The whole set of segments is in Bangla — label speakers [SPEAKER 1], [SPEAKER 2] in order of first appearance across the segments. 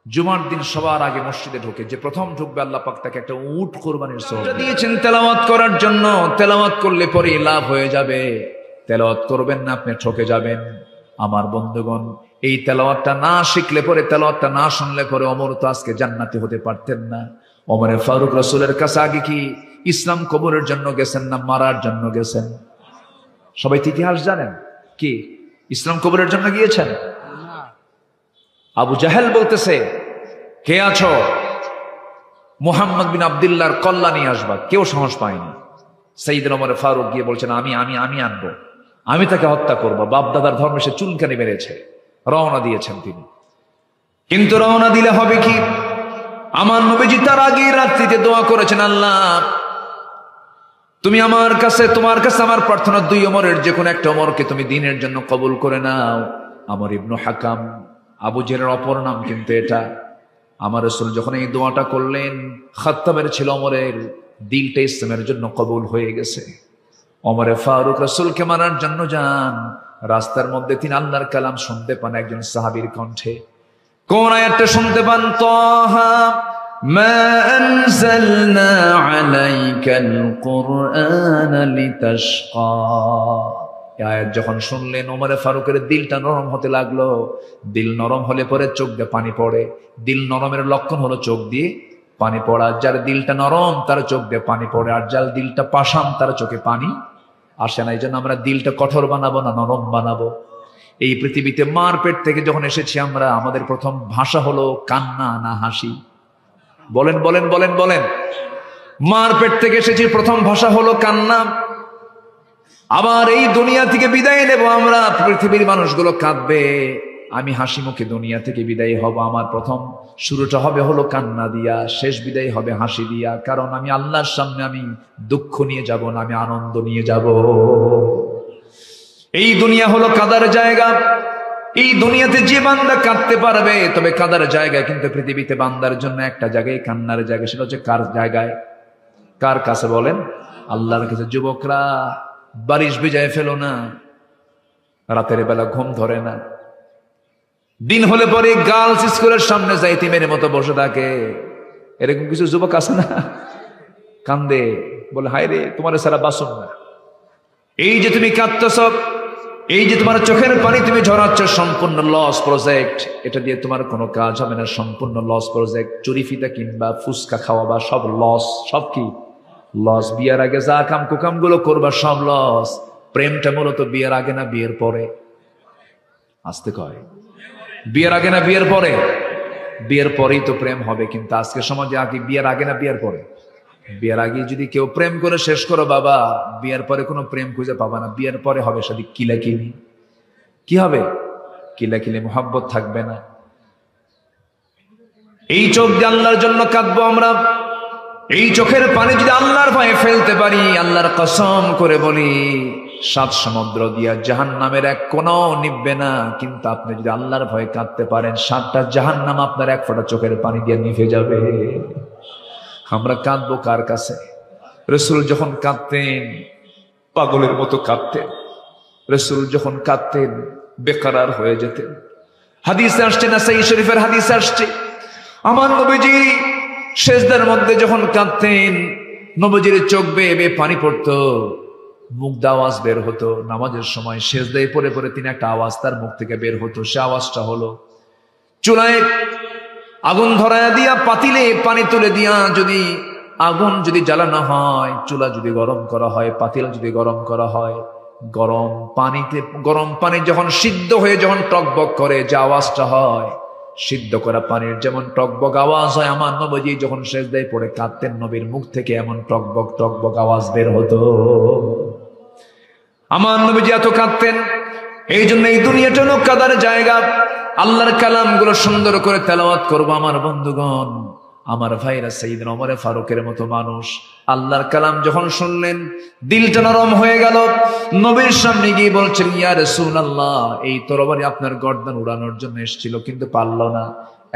[SPEAKER 1] জুমার দিন সবার আগে মসজিদে ঢোকে, যে প্রথম ঢুকবে আল্লাহ পাক তাকে একটা উট কোরবানির সওয়াব দিয়েছেন তেলাওয়াত করার জন্য। তেলাওয়াত করলে পরে লাভ হয়ে যাবে, তেলাওয়াত করবেন না আপনি ঠকে যাবেন। আমার বন্ধুগণ, এই তেলাওয়াতটা না শিখলে পরে, তেলাওয়াতটা না শুনলে পরে ওমর তো আজকে জান্নাতি হতে পারতেন না। ওমরে ফারুক রাসূলের কাছে আগে কি ইসলাম কবুলের জন্য গেছেন না মারার জন্য গেছেন? সবাই ইতিহাস জানেন, কি ইসলাম কবুলের জন্য গিয়েছেন? আবু জাহেল বলতেছে, কে আছো? মুহাম্মদ বিন আব্দুল্লাহর কল্লা নিয়ে আসবা। কেউ সাহস পায়নি। সাইয়েদনা ওমর ফারুক গিয়ে বলছেন, আমি আনবো, আমি তাকে হত্যা করবো। বাপ দাদার ধর্মে সে চুলকানি মেরেছে। রওনা দিয়েছেন তিনি। কিন্তু রওনা দিলে হবে কি? আমার নবীজি তার আগে রাত্রিতে দোয়া করেছেন, আল্লাহ তুমি আমার কাছে, তোমার কাছে আমার প্রার্থনা, দুই ওমরের যে কোনো একটা ওমরকে তুমি দ্বীনের জন্য কবুল করে নাও। আমর ইবনু হাকাম, আবু জেহেলের অপর নাম কিন্তু এটা। আমার রাসূল যখন এই দোয়াটা করলেন, খাত্তাবের ছিল ওমরের দিলটা ইসলামের জন্য কবুল হয়ে গেছে। ওমরে ফারুক রাসূলকে মারার জন্য যান। রাস্তার মধ্যে তিনি আল্লাহর কালাম শুনতে পান একজন সাহাবীর কণ্ঠে। কোন আয়াতটা শুনতে পান? তাহা মা আনজালনা আলাইকাল কুরআনা লিতাশকা। এই আয়াত যখন শুনলেন, ওমরে ফারুকের দিলটা নরম হতে লাগলো। দিল নরম হলে পরে চোখ দিয়ে পানি পড়ে। দিল নরমের লক্ষণ হলো চোখ দিয়ে পানি পড়া। যার দিলটা নরম তার চোখ দিয়ে পানি পড়ে, আর যার দিলটা পাষাণ তার চোখে পানি আসে না। এই জন্য আমরা দিলটা কঠোর বানাবো না নরম বানাবো? এই পৃথিবীতে মার পেট থেকে যখন এসেছি আমরা, আমাদের প্রথম ভাষা হলো কান্না না হাসি? বলেন বলেন বলেন বলেন। মার পেট থেকে এসেছি, প্রথম ভাষা হলো কান্না। আবার এই দুনিয়া থেকে বিদায় নেব আমরা, পৃথিবীর মানুষগুলো কাঁদবে, আমি হাসি মুখে দুনিয়া থেকে বিদায় হব। আমার প্রথম শুরুটা হবে হলো কান্না দিয়া, শেষ বিদায় হবে হাসি দিয়া। কারণ আমি আল্লাহর সামনে আমি দুঃখ নিয়ে যাব না, আমি আনন্দ নিয়ে যাব। এই দুনিয়া হলো কাদার জায়গা। এই দুনিয়াতে যে বান্দা কাঁদতে পারবে, তবে কাদার জায়গায় কিন্তু পৃথিবীতে বান্দার জন্য একটা জায়গায় কান্নার জায়গা। সেটা হচ্ছে কার জায়গায়? কার কাছে বলেন? আল্লাহর কাছে। যুবকরা, বারিশ ভিজায় ফেলো না, রাতের বেলা ঘুম ধরে না। দিন হলে পরে গার্লস স্কুলের সামনে যাই তিমের মতো বসে থাকে। এরকম কিছু যুবক আছে না? কান্দে, বলে হায় রে তোমার সারা বাসন না। এই যে তুমি কাঁদতেছ, এই যে তোমার চোখের পানি তুমি ঝরাচ্ছ, সম্পূর্ণ লস প্রজেক্ট। এটা দিয়ে তোমার কোনো কাজ হবে না, সম্পূর্ণ লস প্রজেক্ট। চুরি ফিতা কিনবা, ফুচকা খাওয়া বা সব লস। সব কি লস? বিয়ের আগে যা কাম কুকাম গুলো করবা সব লস। প্রেমটা মূলত বিয়ের আগে না বিয়ের পরে? আসতে কয়, বিয়ের আগে না বিয়ের পরে? বিয়ের পরেই তো প্রেম হবে। কিন্তু আজকে সমাজে আগে বিয়ের আগে না বিয়ের পরে? বিয়ের আগে যদি কেউ প্রেম করে শেষ করো বাবা, বিয়ের পরে কোনো প্রেম খুঁজে পাবা না। বিয়ের পরে হবে সাথে কিলাকিলি। কি হবে? কিলাকিলি, মোহাব্বত থাকবে না। এই চোখ দিয়ে আল্লাহর জন্য কাঁদবো আমরা। এই চোখের পানি যদি আল্লাহর ভয়ে ফেলতে পারি, আল্লাহর কসম করে বলি, 7 সমুদ্র দিয়া জাহান্নামের এক কোণাও নিভবে না। কিন্তু আপনি যদি আল্লাহর ভয়ে কাঁদতে পারেন, 7টা জাহান্নাম আপনার এক ফোঁটা চোখের পানি দিয়ে নিভে যাবে। আমরা কাঁদবো কার কাছে? রাসূল যখন কাঁদতেন পাগলের মতো কাঁদতেন। রাসূল যখন কাঁদতেন বেকরার হয়ে যেতেন। হাদিসে আসছে, নাসাঈ শরীফের হাদিসে আসছে, আমার নবীজি সেজদার মধ্যে যখন কাঁদতেন, নবীজির চোখ বেয়ে বেয়ে পানি পড়তো, মুখ দিয়ে আওয়াজ বের হতো। নামাজের সময় সেজদায় পড়ে পড়ে তিনি একটা আওয়াজ তার মুখ থেকে বের হতো। সে আওয়াজটা হলো, চুলায় আগুন ধরায়া দিয়া পাতিলে পানি তুলে দিয়া যদি আগুন যদি জ্বালানো হয়, চুলা যদি গরম করা হয়, পাতিল যদি গরম করা হয়, গরম পানি যখন সিদ্ধ হয়ে যখন টকবক করে যে আওয়াজটা হয়, সিদ্ধ করা পানির যেমন টকবক আওয়াজ হয়, আমার নবীজি যখন সেজদায় পড়ে কাঁদতেন, নবীর মুখ থেকে এমন টকবক টকবক আওয়াজ বের হতো। আমার নবীজি এত কাঁদতেন। এই জন্য এই দুনিয়াটা হলো কাদার জায়গা। আল্লাহর কালাম গুলো সুন্দর করে তেলাওয়াত করবো। আমার বন্ধুগণ, আমার ভাইরা, সাইয়েদনা ওমরে ফারুকের মতো মানুষ আল্লাহর কালাম যখন শুনলেন, দিলটা নরম হয়ে গেল। নবীর সামনে গিয়ে বলছেন, ইয়া রাসূলুল্লাহ, এই তরবারি আপনার গর্দান উড়ানোর জন্য এসেছিল, কিন্তু পারল না।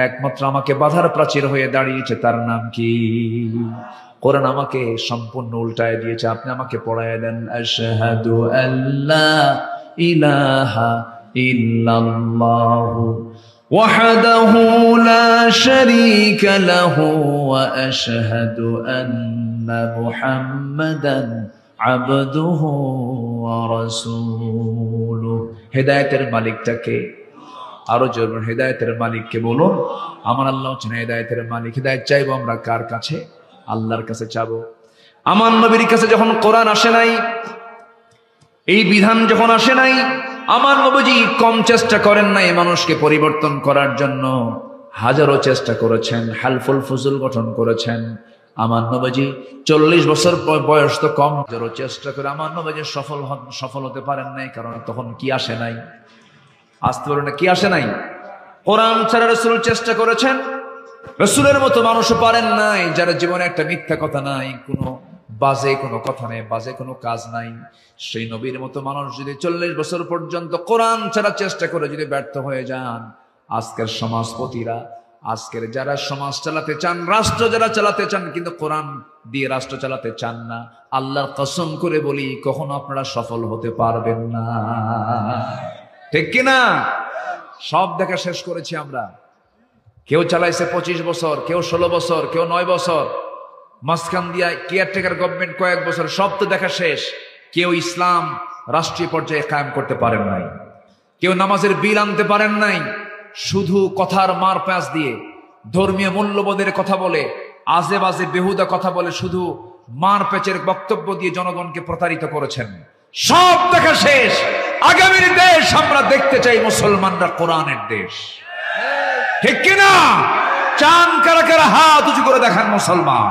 [SPEAKER 1] একমাত্র আমাকে বাধার প্রাচীর হয়ে দাঁড়িয়েছে, তার নাম কি? কোরআন আমাকে সম্পূর্ণ উল্টায় দিয়েছে। আপনি আমাকে পড়ায় দেন, আশহাদু আল্লা ইলাহা ইল্লাল্লাহু وحده لا شريك له وأشهد أن محمدا عبده ورسوله হেদায়েতের মালিকটাকে আরো জোর হেদায়েতের মালিককে বলুন। আমার আল্লাহ হচ্ছেন হেদায়েতের মালিক। হেদায়েত চাইবো আমরা কার কাছে? আল্লাহর কাছে চাবো। আমার নবীর কাছে যখন কোরআন আসে নাই, এই বিধান যখন আসে নাই, আমার নবীজি কম চেষ্টা করেন নাই মানুষকে পরিবর্তন করার জন্য, হাজারো চেষ্টা করেছেন, হালফুল ফুজুল গঠন করেছেন। আমার নবীজি 40 বছর বয়স তো কম, হাজারো চেষ্টা করে আমার নবীজি সফল হতে পারেন নাই। কারণ তখন কি আসে নাই? আসতে পারে না, কি আসে নাই? কোরআন ছাড়া রাসূল চেষ্টা করেছেন, রাসূলের মতো মানুষও পারেন নাই, যারা জীবনে একটা মিথ্যা কথা নাই, কোনো বাজে কোনো কথা নেই, বাজে কোনো কাজ নাই। সেই নবীর মতো মানুষ যদি 40 বছর পর্যন্ত কোরআন ছাড়া চেষ্টা করে যদি ব্যর্থ হয়ে যান, আজকের সমাজপতিরা, আজকের যারা সমাজ চালাতে চান, রাষ্ট্র যারা চালাতে চান, কিন্তু কোরআন দিয়ে রাষ্ট্র চালাতে চান না, আল্লাহর কসম করে বলি কখনো আপনারা সফল হতে পারবেন না। ঠিক কিনা? সব দেখা শেষ করেছি আমরা। কেউ চালাইছে 25 বছর, কেউ 16 বছর, কেউ 9 বছর, মাঝখান দিয়া কেয়ারটেকার গভর্নমেন্ট কয়েক বছর, সব তো দেখা শেষ। কেউ ইসলাম রাষ্ট্রীয় পর্যায়ে কায়েম করতে পারেন নাই, কেউ নামাজের বিল আনতে পারেন নাই। শুধু কথার মার প্যাঁচ দিয়ে, ধর্মীয় মূল্যবোধের কথা বলে, আজে বাজে বেহুদা কথা বলে, শুধু মার প্যাচের বক্তব্য দিয়ে জনগণকে প্রতারিত করেছেন। সব দেখা শেষ। আগামীর দেশ আমরা দেখতে চাই মুসলমানরা কোরআনের দেশ। ঠিক কিনা? চান কারা কারা? হাত উঁচু করে দেখান মুসলমান।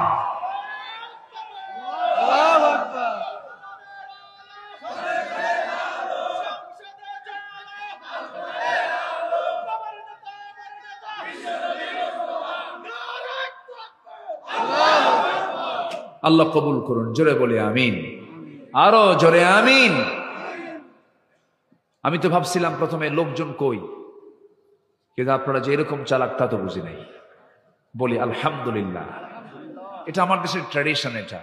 [SPEAKER 1] আল্লাহ কবুল করুন। জোরে বলে আমিন, আরো জোরে আমিন। আমি তো ভাবছিলাম প্রথমে লোকজন কই, কিন্তু আপনারা যে এরকম চালাক তা তো বুঝি নাই। বলি আলহামদুলিল্লাহ। এটা আমার দেশের ট্র্যাডিশন। এটা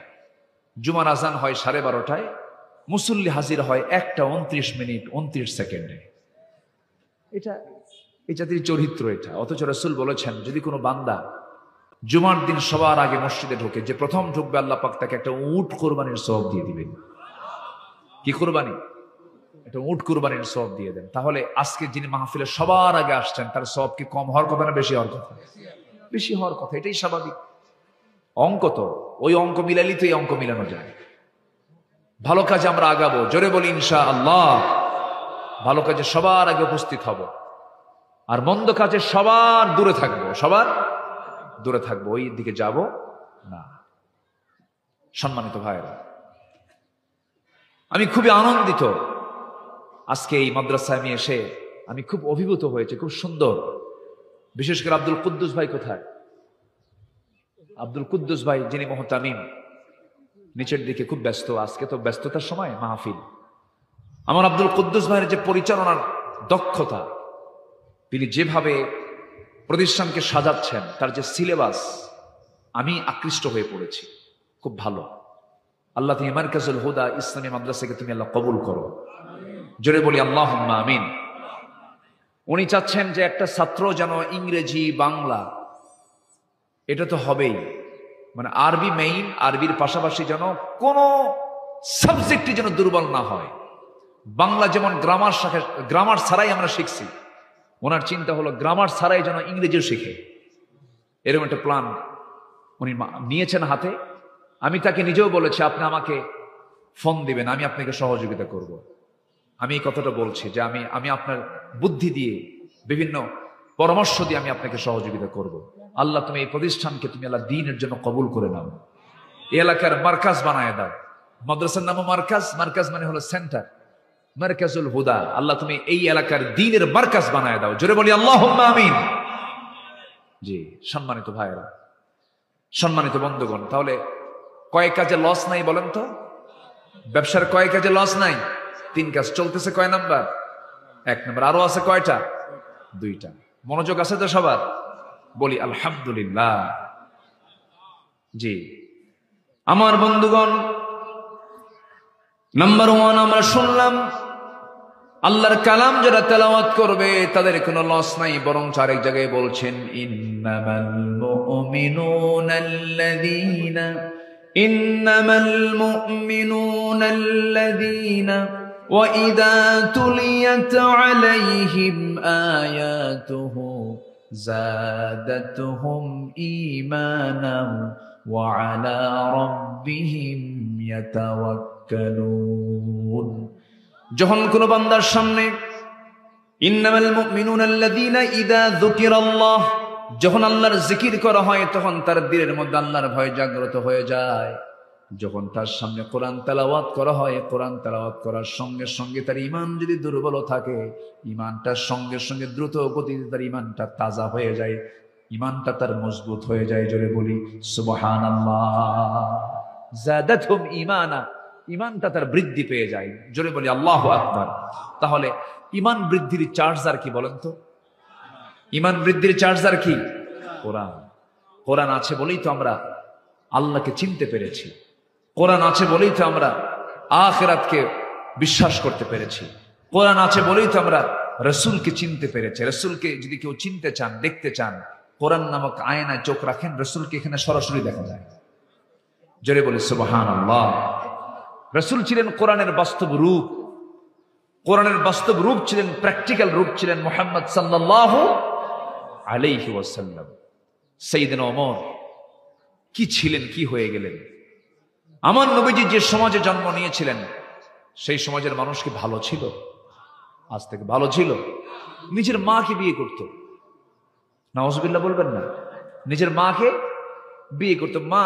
[SPEAKER 1] জুমার আজান হয় 12:30টায়, মুসল্লি হাজির হয় 1:29:29 এটা এই জাতির চরিত্র এটা। অথচ রাসূল বলেছেন, যদি কোনো বান্দা জুমার দিন সবার আগে মসজিদে ঢোকে, যে প্রথম ঢুকবে আল্লাহ পাক তাকে একটা উট কোরবানির সওয়াব দিয়ে দিবেন। কি কোরবানি? একটা উট কোরবানির সওয়াব দিয়ে দেন। তাহলে আজকে যিনি মাহফিলে সবার আগে আসছেন, তার সওয়াব কি কম হওয়ার কথা না বেশি হওয়ার কথা? বেশি হওয়ার কথা। এটাই স্বাভাবিক। অঙ্ক তো ওই অঙ্ক মিলালি তো এই অঙ্ক মিলানো যায়। ভালো কাজে আমরা আগাবো, জোরে বলি ইনশাআল্লাহ। ভালো কাজে সবার আগে উপস্থিত হব, আর মন্দ কাজে সবার দূরে থাকবো, সবার দূরে থাকবো, ওই দিকে যাব না। সম্মানিত ভাইরা, আমি খুবই আনন্দিত আজকে এই মাদ্রাসায় আমি এসে। আমি খুব অভিভূত হয়েছে, খুব সুন্দর। বিশেষ করে আব্দুল কুদ্দুস ভাই কোথায়? আব্দুল কুদ্দুস ভাই যিনি মুহতামিম, নিচের দিকে খুব ব্যস্ত। আজকে তো ব্যস্ততার সময় মাহফিল। আমার আব্দুল কুদ্দুস ভাইয়ের যে পরিচালনার দক্ষতা, তিনি যেভাবে প্রতিষ্ঠানকে সাজাচ্ছেন, তার যে সিলেবাস, আমি আকৃষ্ট হয়ে পড়েছি। খুব ভালো। আল্লাহ তুমি মারকাজুল হুদা ইসলামী মাদ্রাসাকে তুমি আল্লাহ কবুল করো। জোরে বলি আল্লাহুম্মা আমিন। উনি চাচ্ছেন যে একটা ছাত্র যেন ইংরেজি, বাংলা, এটা তো হবেই, মানে আরবি মেইন, আরবির পাশাপাশি যেন কোনো সাবজেক্টই যেন দুর্বল না হয়। বাংলা যেমন গ্রামার ছাড়াই আমরা শিখছি, ওনার চিন্তা হলো গ্রামার ছাড়াই যেন ইংরেজিও শিখে। এরকম একটা প্ল্যান উনি নিয়েছেন হাতে। আমি তাকে নিজেও বলেছি, আপনি আমাকে ফোন দিবেন, আমি আপনাকে সহযোগিতা করব। আমি এই কথাটা বলছি যে আমি আপনার বুদ্ধি দিয়ে, বিভিন্ন পরামর্শ দিয়ে আমি আপনাকে সহযোগিতা করব। আল্লাহ তুমি এই প্রতিষ্ঠানকে তুমি আল্লাহ দ্বীনের জন্য কবুল করে নাও। এই এলাকার মার্কাজ বানায় দাও। মাদ্রাসার নামও মার্কাজ, মার্কাজ মানে হলো সেন্টার, মারকাজুল হুদা। আল্লাহ তুমি এই এলাকার দ্বীনের মার্কাজ বানায় দাও। জোরে বলি আল্লাহুম্মা আমিন। জি, সম্মানিত ভাইরা, সম্মানিত বন্ধুগণ, তাহলে কয় কাজে লস নাই বলেন তো? ব্যবসার কয় কাজে লস নাই? 3 কাজ। চলতেছে কয় নাম্বার? 1 নাম্বার। আরো আছে কয়টা? 2টা। মনোযোগ আছে তো সবার? বলি আলহামদুলিল্লাহ। জি আমার বন্ধুগণ, নাম্বার 1 আমরা শুনলাম আল্লাহর কালাম যারা তেলাওয়াত করবে তাদের কোনো লস নাই, বরং আরেক জায়গায় বলছেন ইন্নামাল মুমিনুনা আল্লাযীনা ওয়া ইযা তুলিয়াত আলাইহিম আয়াতুহু যাদাতুহুম ঈমানান ওয়া আলা রাব্বিহিম ইয়াতাওয়াক্কালুন। যখন কোন বান্দার সামনে ইন্নামাল মুমিনুনা আল্লাযীনা ইযা যুকিরাল্লাহ, যখন আল্লাহর জিকির করা হয় তখন তার দিলের মধ্যে আল্লাহর ভয় জাগ্রত হয়ে যায়। যখন তার সামনে কোরআন তেলাওয়াত করা হয়, কোরআন তেলাওয়াত করার সঙ্গে সঙ্গে তার ঈমান যদি দুর্বল থাকে, ঈমানটার সঙ্গে সঙ্গে দ্রুত গতিতে তার ঈমানটা তাজা হয়ে যায়, ঈমানটা তার মজবুত হয়ে যায়। জোরে বলি সুবহানাল্লাহ। যাদাতহুম ঈমানা, ঈমানটা তার বৃদ্ধি পেয়ে যায়। জোরে বলি আল্লাহু আকবার। তাহলে ঈমান বৃদ্ধির চার্জার কি বলেন তো? ঈমান বৃদ্ধির চার্জার কি? কোরআন। কোরআন আছে বলেই তো আমরা আল্লাহকে চিনতে পেরেছি, কোরআন আছে বলেই তো আমরা আখিরাতকে বিশ্বাস করতে পেরেছি, কোরআন আছে বলেই তো আমরা রাসূলকে চিনতে পেরেছি। রাসূলকে যদি কেউ চিনতে চান, দেখতে চান, কোরআন নামক আয়নায় চোখ রাখেন, রাসূলকে এখানে সরাসরি দেখা যায়। জোরে বলি সুবহানাল্লাহ। রাসূল ছিলেন কোরআনের বাস্তব রূপ, কোরআনের বাস্তব রূপ ছিলেন, প্র্যাকটিক্যাল রূপ ছিলেন মুহাম্মদ সাল্লাল্লাহু আলাইহি ওয়াসাল্লাম। সাইয়েদনা ওমর কি ছিলেন, কি হয়ে গেলেন? আমার নবীজি যে সমাজে জন্ম নিয়েছিলেন সেই সমাজের মানুষ কি ভালো ছিল? আজ থেকে ভালো ছিল? নিজের মাকে বিয়ে করত, নাউজুবিল্লাহ বলবেন না, নিজের মাকে বিয়ে করত। মা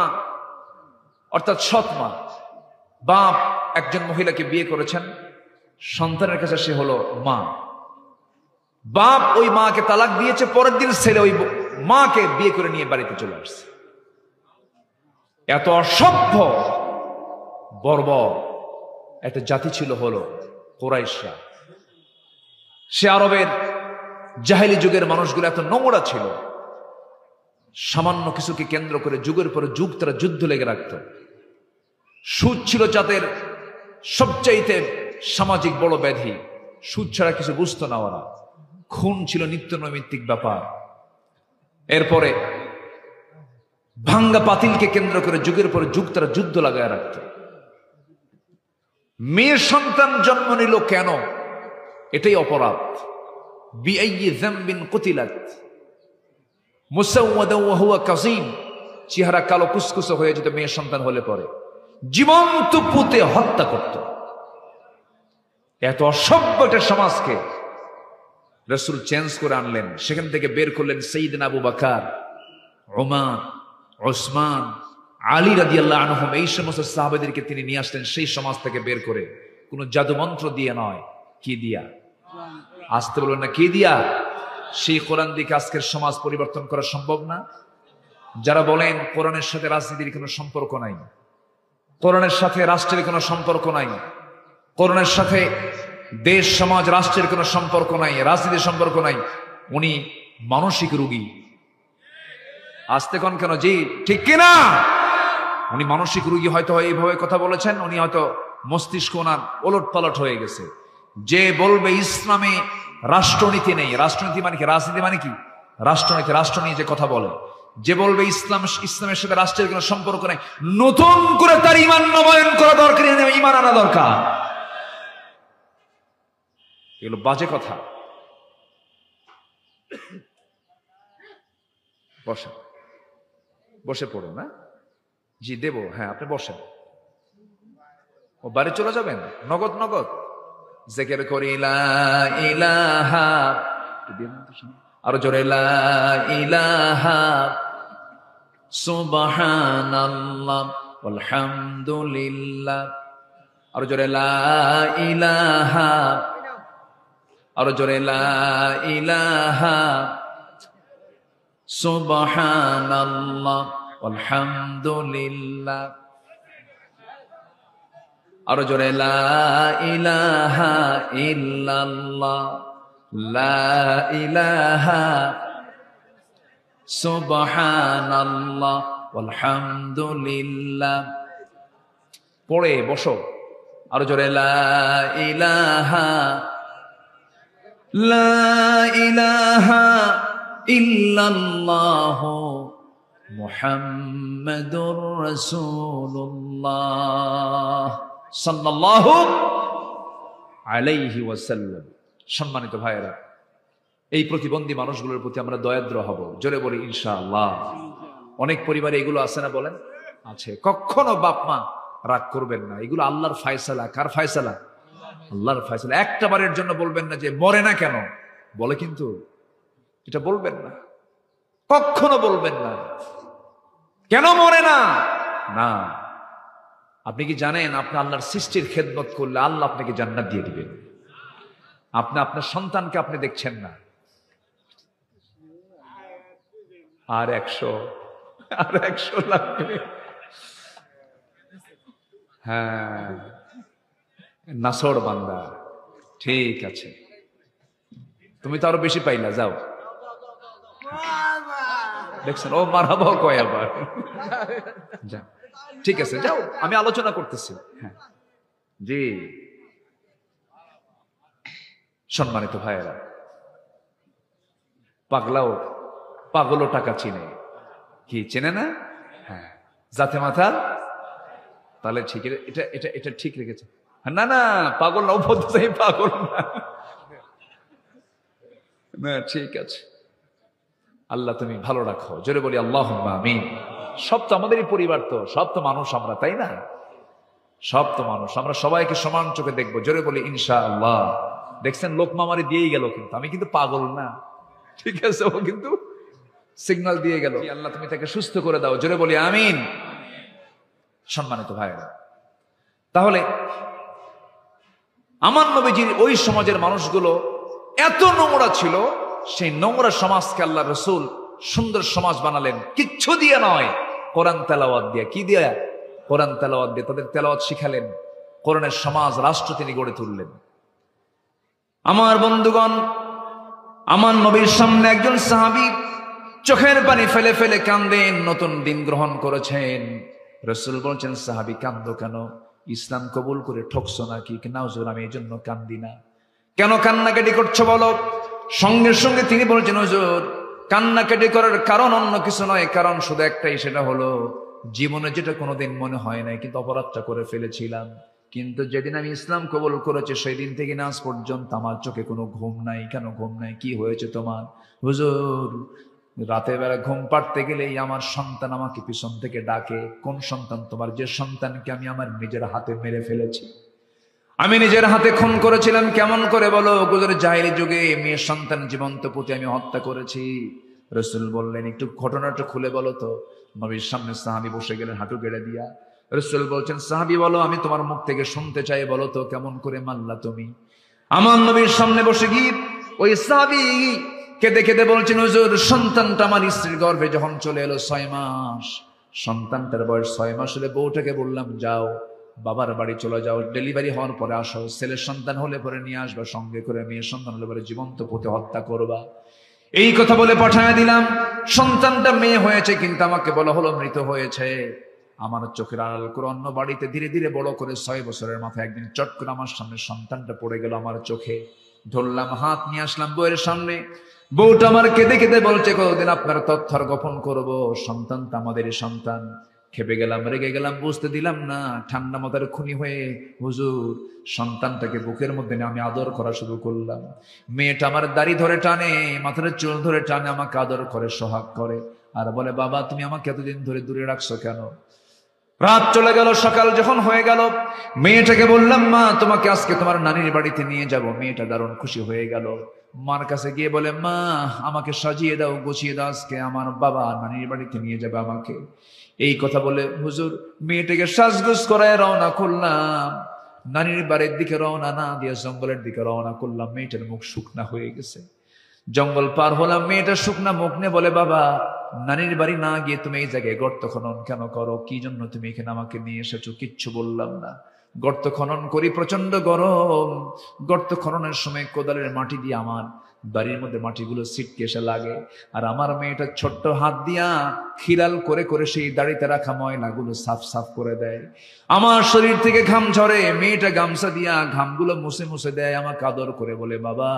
[SPEAKER 1] অর্থাৎ সৎ মা, বাপ একজন মহিলাকে বিয়ে করেছেন, সন্তানের কাছে সে হলো মা। বাপ ওই মাকে তালাক দিয়েছে, পরের দিন ছেলে ওই মাকে বিয়ে করে নিয়ে বাড়িতে চলে আসছে। এত অসভ্য বর্বর একটা জাতি ছিল হলো কুরাইশরা। সে আরবের জাহেলি যুগের মানুষগুলো এত নোংরা ছিল, সামান্য কিছুকে কেন্দ্র করে যুগের পরে যুগ তারা যুদ্ধ লেগে রাখত। সুদ ছিল জাতের সবচাইতে সামাজিক বড় ব্যাধি, সুদ ছাড়া কিছু বুঝতো না ওরা। খুন ছিল নিত্য নৈমিত্তিক ব্যাপার। এরপরে ভাঙ্গা পাতিলকে কেন্দ্র করে যুগের পরে যুগ তারা যুদ্ধ লাগায় রাখত। মেয়ে সন্তান জন্ম নিল কেন? এটাই অপরাধ। বিআইয়ি যামবিন কুতিলাত মুসাওয়াদান ওয়া হুয়া কাযীম, চেহারা কালো কুসকুসে হয়ে যেত মেয়ে সন্তান হলে পরে, জীবন্ত পুঁতে হত্যা করত। এত অসভ্য একটা সমাজকে রাসূল চেঞ্জ করে আনলেন। সেখান থেকে বের করলেন সাইয়েদনা আবু বকর, ওমর, ওসমান, আলী রাদিয়াল্লাহু আনহুম। এই সমস্ত সাহাবাদেরকে তিনি নিয়ে আসলেন সেই সমাজ থেকে বের করে, কোন জাদু মন্ত্র দিয়ে নয়। কি দিয়া? আসতে বলবেন না, কি দিয়া? সেই কোরআন দিকে আজকের সমাজ পরিবর্তন করা সম্ভব না। যারা বলেন কোরআনের সাথে রাজনীতির কোনো সম্পর্ক নাই, কোরআনের সাথে রাষ্ট্রের কোনো সম্পর্ক নাই, কোরআনের সাথে দেশ সমাজ রাষ্ট্রের কোনো সম্পর্ক নাই, রাজনীতির সম্পর্ক নাই, উনি মানসিক রোগী। আসতে কোন কেন? জি ঠিক কিনা? উনি মানসিক রোগী। হয়তো এইভাবে কথা বলেছেন, উনি হয়তো মস্তিষ্ক ওনার ওলট পালট হয়ে গেছে। যে বলবে ইসলামে রাষ্ট্রনীতি নেই, রাষ্ট্রনীতি মানে কি? রাজনীতি মানে কি? রাষ্ট্রনীতি, রাষ্ট্র নিয়ে যে কথা বলে, যে বলবে ইসলামের সাথে রাষ্ট্রের কোনো সম্পর্ক নেই, নতুন করে তার ঈমান নবায়ন করা দরকার, ঈমান আনা দরকার। এগুলো বাজে কথা। বসেন, বসে পড়ুন। না জি দেব, হ্যাঁ আপনি বসেন। ও বাড়ি চলে যাবেন? নগদ নগদ জিকির করি লা ইলাহা, আরো জোরে লা ইলাহা সুবহানাল্লাহ আলহামদুলিল্লাহ, আরো জোরে লা ইলাহা, আরো জোরে লা ইলাহা সুবহানাল্লাহ আলহামদুলিল্লাহ, আরো জোরে লা ইলাহা ইল্লাল্লাহ, লা ইলাহা সুবহানাল্লাহ আলহামদুলিল্লাহ। পড়ে বসো। আরো জোরে লা ইলাহা লা ইলাহা ইল্লাল্লাহ মুহাম্মাদুর রাসূলুল্লাহ সাল্লাল্লাহু আলাইহি ওয়াসাল্লাম। সম্মানিত ভাইয়েরা, এই প্রতিবন্ধী মানুষগুলোর প্রতি আমরা দয়াদ্র হব, জোরে বলি ইনশাআল্লাহ। অনেক পরিবারে এগুলো আছে না, বলেন? আছে। কখনো বাপ মা রাগ করবেন না, এগুলো আল্লাহর ফায়সালা। কার ফায়সালা? আল্লাহর ফায়সালা। একটা বারের জন্য বলবেন না যে মরে না কেন, বলে কিন্তু এটা বলবেন না, কখনো বলবেন না কেন মরে না। না, আপনি কি জানেন আপনি আল্লাহর সৃষ্টির খেদমত করলে আল্লাহ আপনাকে জান্নাত দিয়ে দিবেন। আপনি আপনার সন্তানকে আপনি দেখছেন না, আর 100 লাগবে। হ্যাঁ, নাসর বান্দা, ঠিক আছে, তুমি তো আরো বেশি পাইলা, যাও। দেখছেন, ও মারহাবা কয় আবার। যা, ঠিক আছে, যাও, আমি আলোচনা করতেছি। হ্যাঁ জি। সম্মানিত ভাইয়েরা, পাগলও টাকা চিনে, কি চেনে না? হ্যাঁ, জাতে মাথা, তাহলে ঠিক, এটা এটা এটা ঠিক রেখেছে। না না, পাগল না, বলতে পাগল না, না ঠিক আছে। আল্লাহ তুমি ভালো রাখো, জোরে বলি আল্লাহুম্মা আমিন। সব তো আমাদেরই পরিবার, তো সব তো মানুষ আমরা, তাই না? সব তো মানুষ, আমরা সবাইকে সমান চোখে দেখবো, জোরে বলি ইনশাআল্লাহ। দেখছেন, লোকমা আমারে দিয়েই গেল, কিন্তু আমি কিন্তু পাগল না, ঠিক আছে? ও কিন্তু সিগন্যাল দিয়ে গেল। আল্লাহ তুমি তাকে সুস্থ করে দাও, জোরে বলি আমিন। সম্মানিত ভাইরা, তাহলে আমার নবীজির ওই সমাজের মানুষগুলো এত নোংরা ছিল, সেই নোংরা সমাজকে আল্লাহ রসুল সুন্দর সমাজ বানালেন, কিচ্ছু দিয়ে নয়, কোরআন তেলাওয়াত দিয়ে। কি দিয়ে? কোরআন তেলাওয়াত দিয়ে তাদের তেলাওয়াত শিখালেন, কোরআনের সমাজ রাষ্ট্র তিনি গড়ে তুললেন। আমার বন্ধুগণ, আমার নবীর সামনে একজন সাহাবী চোখের পানি ফেলে ফেলে কান্দেন, নতুন দিন গ্রহণ করেছেন। রাসূল বলছেন, সাহাবী কান্দো কেন? ইসলাম কবুল করে ঠকছো নাকি? না হুজুর, আমি এই জন্য কান্দি না। কেন কান্নাকাটি করছো বলো? সঙ্গে সঙ্গে তিনি বলছেন, হুজুর, কান্নাকাটি করার কারণ অন্য কিছু নয়, কারণ শুধু একটাই, সেটা হলো জীবনে যেটা কোনোদিন মনে হয় নাই, কিন্তু অপরাধটা করে ফেলেছিলাম। কিন্তু যেদিন আমি ইসলাম কবুল করেছি সেই দিন থেকে আজ পর্যন্ত আমার চোখে কোনো ঘুম নাই। কেন ঘুম নাই? কি হয়েছে তোমার? হুজুর, রাতের বেলা ঘুম পাড়তে গেলেই আমার সন্তান আমাকে পিছন থেকে ডাকে। কোন সন্তান তোমার? যে সন্তানকে আমি আমার নিজের হাতে মেরে ফেলেছি, আমি নিজের হাতে খুন করেছিলাম। কেমন করে বলো? হুজুর, জাহেলি যুগে মেয়ের সন্তান জীবন্ত পুঁতে আমি হত্যা করেছি। রাসূল বললেন, একটু ঘটনাটা খুলে বলো তো। নবীর সামনে সাহাবী বসে গেলেন হাঁটু গেড়ে দিয়া। রাসূল বলছেন, সাহাবী বলো, আমি তোমার মুখ থেকে শুনতে চাই, বলো তো কেমন করে মানলা তুমি? আমার নবীর সামনে বসে গিয়ে ওই সাহাবী কেঁদে কেঁদে বলছেন, হুজুর, সন্তানটা আমার স্ত্রীর গর্ভে যখন চলে এলো 6 মাস, সন্তানটার বয়স 6 মাস হলে বউটাকে বললাম, যাও বাবার বাড়ি চলে যাও, ডেলিভারি হওয়ার পরে আসো, ছেলের সন্তান হলে পরে নিয়ে আসবা সঙ্গে করে, মেয়ের সন্তান হলে পরে জীবন্ত পুঁতে হত্যা করবা। এই কথা বলে পাঠায় দিলাম। সন্তানটা মেয়ে হয়েছে, কিন্তু আমাকে বলা হলো মৃত হয়েছে। আমার চোখের আড়াল করে অন্য বাড়িতে ধীরে ধীরে বড় করে 6 বছরের মাথায় একদিন চট করে আমার সামনে সন্তানটা পড়ে গেল আমার চোখে। ধরলাম, হাত নিয়ে আসলাম বউয়ের সামনে। বউটা আমার কেঁদে কেঁদে বলছে, কতদিন আপনার তথ্য গোপন করবো? সন্তানটা আমাদেরই সন্তান। খেপে গেলাম, রেগে গেলাম, বুঝতে দিলাম না। ঠান্ডা মাথার খুনি হয়ে হুজুর সন্তানটাকে বুকের মধ্যে নিয়ে আমি আদর করা শুরু করলাম। মেয়েটা আমার দাড়ি ধরে টানে, মাথার চুল ধরে টানে, আমাকে আদর করে, সোহাগ করে, আর বলে, বাবা তুমি আমাকে এতদিন ধরে দূরে রাখছো কেন? রাত চলে গেল, সকাল যখন হয়ে গেল, মেয়েটাকে বললাম, মা তোমাকে আজকে তোমার নানির বাড়িতে নিয়ে যাব। মেয়েটা দারুণ খুশি হয়ে গেল। মার কাছে গিয়ে বলে, মা আমাকে সাজিয়ে দাও, গুছিয়ে দাও, আজকে আমার বাবা নানির বাড়িতে নিয়ে যাবে আমাকে। এই কথা বলে হুজুর মেয়েটাকে সাজগুজ করায় রওনা করলাম। নানির বাড়ির দিকে রওনা না দিয়ে জঙ্গলের দিকে রওনা করলাম। মেয়েটার মুখ শুকনা হয়ে গেছে। জঙ্গল পার হলাম, মেয়েটা শুকনা মুখ নিয়ে বলে, বাবা নানির বাড়ি না গিয়ে তুমি এই জায়গায় গর্ত খনন কেন করো? কি জন্য তুমি এখানে আমাকে নিয়ে এসেছো? কিচ্ছু বললাম না। গর্ত খনন করি, প্রচন্ড গরম। গর্ত খননের সময় কোদালের মাটি দিয়ে আমার বাড়ির মধ্যে মাটিগুলো ছিটকে এসে লাগে, আর আমার মেয়েটা ছোট্ট হাত দিয়া খিলাল করে করে সেই দাড়িতে রাখা ময়লাগুলো সাফ সাফ করে দেয়। আমার শরীর থেকে ঘাম ঝরে, মেয়েটা গামছা দিয়া ঘামগুলো মুছে মুছে দেয়, আমাকে আদর করে বলে, বাবা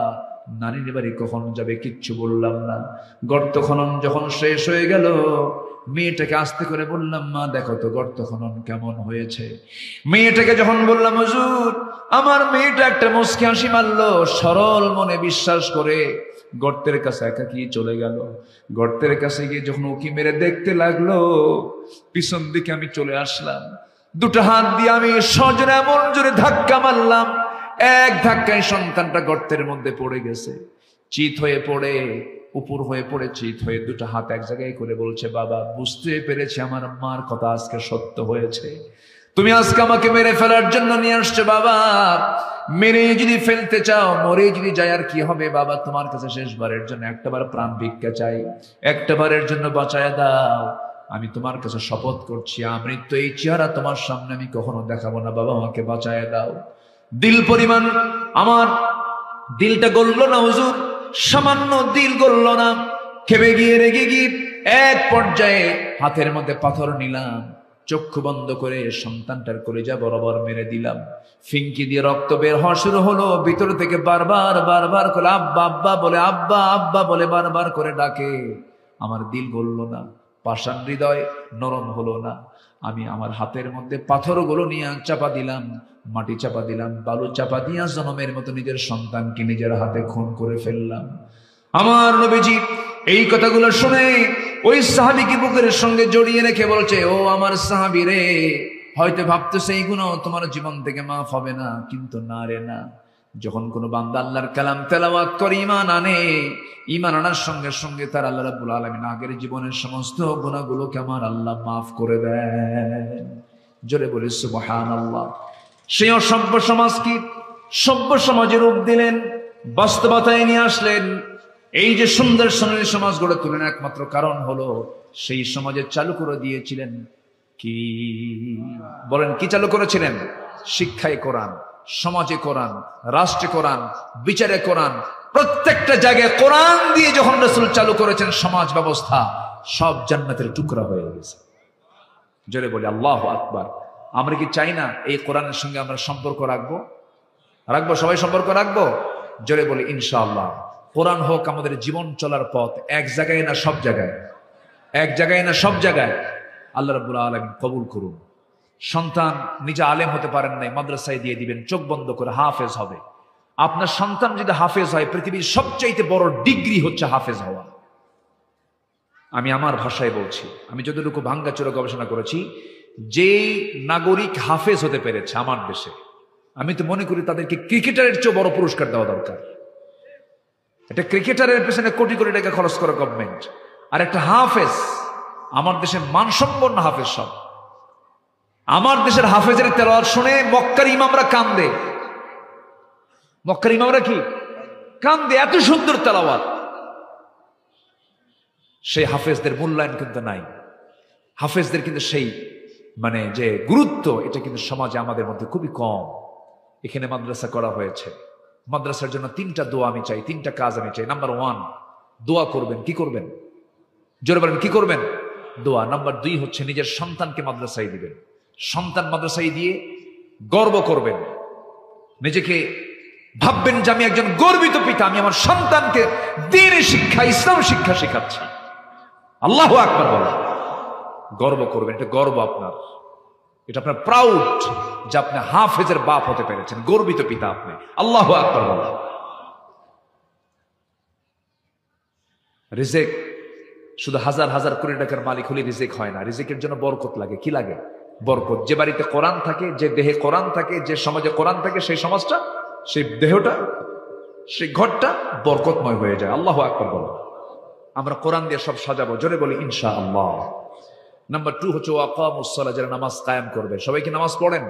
[SPEAKER 1] নানির বাড়ি কখন যাবে কিচ্ছু বললাম না। গর্ত খনন যখন শেষ হয়ে গেল, মেয়েটাকে আস্তে করে বললাম, মা দেখো তো গর্ত খনন কেমন হয়েছে। মেয়েটাকে যখন বললাম, হুজুর আমার মেয়েটা একটা মুচকি হাসি মারলো, সরল মনে বিশ্বাস করে গর্তের কাছে একাকি চলে গেল। গর্তের কাছে গিয়ে যখন উকি মেরে দেখতে লাগলো, পিছন দিকে আমি চলে আসলাম। দুটো হাত দিয়ে আমি সজোরে এমন জোরে ধাক্কা মারলাম, এক ধাক্কায় সন্তানটা গর্তের মধ্যে পড়ে গেছে। চিত হয়ে পড়ে, উপর হয়ে পড়ে চিত হয়ে দুটো হাত এক জায়গায় করে বলছে, বাবা বুঝতে পেরেছি আমার মার কথা আজকে সত্য হয়েছে। তুমি আজকে আমাকে মেরে ফেলার জন্য নিয়ে আসছো বাবা। মেরে যদি ফেলতে চাও, মরে যদি যায় আর কি হবে বাবা, তোমার কাছে শেষবারের জন্য একটাবার প্রাণ ভিক্ষা চাই, একটাবারের জন্য বাঁচায় দাও। আমি তোমার কাছে শপথ করছি আমৃত্যু এই চেহারা তোমার সামনে আমি কখনো দেখাবো না বাবা, আমাকে বাঁচায় দাও। দিল পরিমাণ আমার দিলটা গলল না হুজুর, সামান্য দিল গলল না। খেপে গিয়ে রেগে গিয়ে এক পর্যায়ে হাতের মধ্যে পাথর নিলাম, চক্ষু বন্ধ করে সন্তানটার কলিজা বরাবর মেরে দিলাম। ফিঙ্কি দিয়ে রক্ত বের হওয়া শুরু হলো। ভিতর থেকে বারবার বারবার করে আব্বা আব্বা বলে, আব্বা আব্বা বলে বারবার করে ডাকে। আমার দিল গলল না, পাষাণ হৃদয় নরম হলো না। আমি আমার হাতের মধ্যে পাথরগুলো নিয়ে চাপা দিলাম, মাটি চাপা দিলাম, বালু চাপা দিয়া জনমের মতো নিজের সন্তানকে নিজের হাতে খুন করে ফেললাম। আমার নবীজি এই কথাগুলো শুনে ওই সাহাবীকে বুকের সঙ্গে জড়িয়ে রেখে বলছে, ও আমার সাহাবী রে, হয়তো ভাবতেছে এই গুনাহ তোমার জীবন থেকে মাফ হবে না, কিন্তু না রে না। যখন কোনো বান্দা আল্লাহর কালাম তেলাওয়াত করে ঈমান আনে, ঈমান আনার সঙ্গে সঙ্গে তার আল্লাহ রাব্বুল আলামিন আগের জীবনের সমস্ত গুনাহগুলোকে আমার আল্লাহ মাফ করে দেন। জোরে বলি সুবহানাল্লাহ। সেই অসভ্য সমাজকে সভ্য সমাজে রূপ দিলেন, বাস্তবতায় নিয়ে আসলেন। এই যে সুন্দর সোনালী সমাজ গড়ে তুলেন, একমাত্র কারণ হলো সেই সমাজে চালু করে দিয়েছিলেন কি? বলেন কি চালু করেছিলেন? শিক্ষায় কোরআন, সমাজে কোরআন, রাষ্ট্রে কোরআন, বিচারে কোরআন। প্রত্যেকটা জায়গায় কোরআন দিয়ে যখন রাসূল চালু করেছেন সমাজ ব্যবস্থা, সব জান্নাতের টুকরা হয়ে গেছে। জোরে বলি আল্লাহু আকবার। আমরা কি চাই না এই কোরআনের সঙ্গে আমরা সম্পর্ক রাখবো? রাখবো, সবাই সম্পর্ক রাখবো। জোরে বলি ইনশাআল্লাহ। কোরআন হোক আমাদের জীবন চলার পথ, এক জায়গায় না সব জায়গায়, এক জায়গায় না সব জায়গায়। আল্লাহ রাব্বুল আলামিন কবুল করুন। সন্তান নিজে আলেম হতে পারেন নাই, মাদ্রাসায় দিয়ে দিবেন, চোখ বন্ধ করে হাফেজ হবে। আপনার সন্তান যদি হাফেজ হয়, পৃথিবীর সবচাইতে বড় ডিগ্রি হচ্ছে হাফেজ হওয়া। আমি আমার ভাষায় বলছি, আমি যতটুকু ভাঙ্গাচোরা গবেষণা করেছি, যেই নাগরিক হাফেজ হতে পেরেছে আমার দেশে, আমি তো মনে করি তাদেরকে ক্রিকেটারের চেয়ে বড় পুরস্কার দেওয়া দরকার। একটা ক্রিকেটারের পেছনে কোটি কোটি টাকা খরচ করে গভর্নমেন্ট, আর একটা হাফেজ, আমার দেশের মানসম্পন্ন হাফেজ সব। আমার দেশের হাফেজের তেলাওয়াত শুনে মক্কার ইমামরা কান্দে। মক্কার ইমামরা কি কান্দে, এত সুন্দর তেলাওয়াত। সেই হাফেজদের মূল্যায়ন কিন্তু নাই। হাফেজদের কিন্তু সেই মানে যে গুরুত্ব, এটা কিন্তু সমাজে আমাদের মধ্যে খুবই কম। এখানে মাদ্রাসা করা হয়েছে, মাদ্রাসার জন্য 3টা দোয়া আমি চাই, 3টা কাজ আমি চাই। নাম্বার 1 দোয়া করবেন। কি করবেন? জোরে বলেন কি করবেন? দোয়া। নাম্বার 2 হচ্ছে নিজের সন্তানকে মাদ্রাসায় দিবেন। সন্তান মাদ্রাসায় দিয়ে গর্ব করবেন, নিজেকে ভাববেন যে আমি একজন গর্বিত পিতা, আমি আমার সন্তানকে দ্বীনি শিক্ষা, ইসলাম শিক্ষা শেখাচ্ছি। আল্লাহু আকবার বলেন। গর্ব করবেন, এটা গর্ব আপনার, এটা আপনার প্রাউড যে আপনি হাফেজের বাপ হতে পেরেছেন, গর্বিত পিতা আপনি। আল্লাহু আকবার বলেন। রিজিক শুধু হাজার হাজার কোটি টাকার মালিক হলে রিজিক হয় না, রিজিকের জন্য বরকত লাগে। কি লাগে? বরকত। যে বাড়িতে কোরআন থাকে, যে দেহে কোরআন থাকে, যে সমাজে কোরআন থাকে, সেই সমাজটা, সেই দেহটা, সেই ঘরটা বরকতময় হয়ে যায়। আল্লাহু আকবার বলেন। আমরা কোরআন দিয়ে সব সাজাবো। জোরে বলি ইনশাআল্লাহ। নাম্বার 2 হচ্ছে ওয়াকামুস সালাহ, যারা নামাজ কায়েম করবে। সবাই কি নামাজ পড়েন?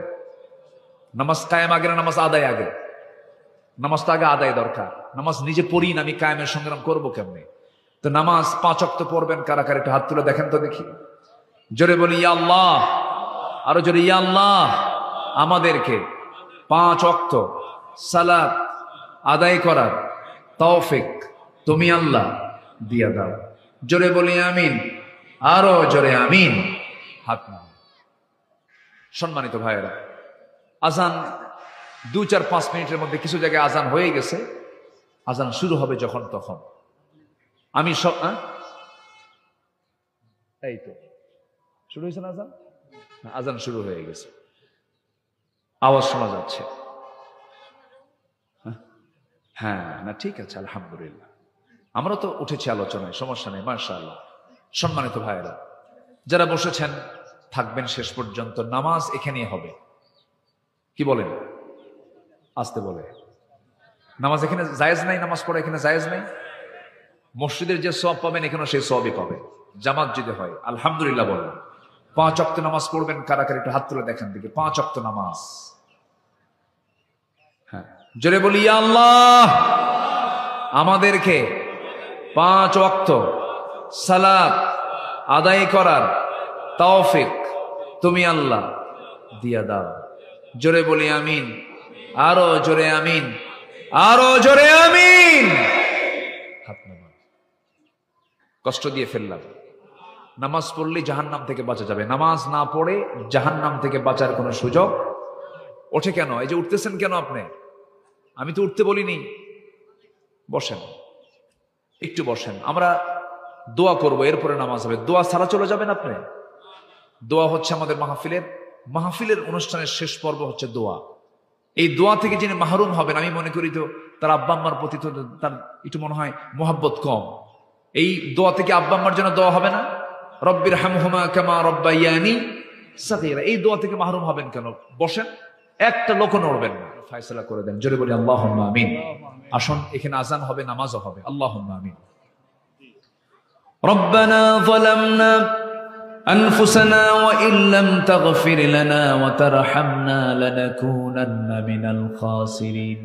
[SPEAKER 1] নামাজ কায়েম আগে না নামাজ আদায় আগে? নামাজটা আগে আদায় দরকার। নামাজ নিজে পড়ি না, আমি কায়েমের সংগ্রাম করবো কেমনে? তো নামাজ 5 ওয়াক্ত পড়বেন কারা কারা, একটু হাত তুলে দেখেন তো দেখি। জোরে বলি ইয়া আল্লাহ, আরো জোরে ইয়া আল্লাহ। আমাদেরকে 5 ওয়াক্ত সালাত আদায় করার তৌফিক তুমি আল্লাহ দিয়া দাও। জোরে বলি আমিন, আরো জোরে আমিন। হাত নাম। সম্মানিত ভাইয়েরা, আজান 2-4-5 মিনিটের মধ্যে কিছু জায়গায় আজান হয়ে গেছে। আজান শুরু হবে যখন তখন। আমি সব এই তো শুরু হয়েছে না আজান? আজান শুরু হয়ে গেছে, আওয়াজ শোনা যাচ্ছে। হ্যাঁ না ঠিক আছে, আলহামদুলিল্লাহ। আমরা তো উঠেছি আলোচনায়, সমস্যা নেই, মাশাআল্লাহ। সম্মানিত ভাইয়েরা, যারা বসেছেন থাকবেন শেষ পর্যন্ত। নামাজ এখানেই হবে, কি বলেন? আসতে বলে নামাজ এখানে জায়েজ নাই, নামাজ পড়া এখানে জায়েজ নাই। মসজিদের যে সওয়াব পাবেন এখানেও সেই সওয়াবই পাবে, জামাত যদি হয়। আলহামদুলিল্লাহ বলেন। 5 ওয়াক্ত নামাজ পড়বেন কারা কারা, একটু হাত তুলে দেখেন দিকে। 5 ওয়াক্ত নামাজ, হ্যাঁ জোরে বলি ইয়া আল্লাহ, আমাদেরকে 5 ওয়াক্ত সালাত আদায় করার তৌফিক তুমি আল্লাহ দিয়া দাও। জোরে বলি আমিন, আরো জোরে আমিন, আরো জোরে আমিন। হাত নামান, কষ্ট দিয়ে ফেললাম। নামাজ পড়লে জাহান্নাম থেকে বাঁচা যাবে, নামাজ না পড়ে জাহান্নাম থেকে বাঁচার কোনো সুযোগ। ওঠে কেন? এই যে উঠতেছেন কেন আপনি? আমি তো উঠতে বলিনি। বসেন, একটু বসেন, আমরা দোয়া করব, এরপরে নামাজ হবে। দোয়া ছাড়া চলে যাবেন আপনি? দোয়া হচ্ছে আমাদের মাহফিলের অনুষ্ঠানের শেষ পর্ব হচ্ছে দোয়া। এই দোয়া থেকে যিনি মাহরুম হবেন, আমি মনে করি তো তার আব্বা আম্মার প্রতি তো তার একটু মনে হয় মোহাব্বত কম। এই দোয়া থেকে আব্বা আম্মার জন্য দোয়া হবে না? রব্বির হামহুমা কামা রব্বায়ানি সাগীরা, এই দোয়া থেকে মাহরুম হবেন কেন? বসেন, একটা লোক নড়বেন না, ফয়সালা করে দেন। জোরে বলি আল্লাহুম্মা আমিন। আসুন, এখানে আজান হবে, নামাজও হবে। আল্লাহুম্মা আমিন। রব্বানা যালামনা أنفسنا وإن لم تغفر لنا وترحمنا لنكونن من الخاسرين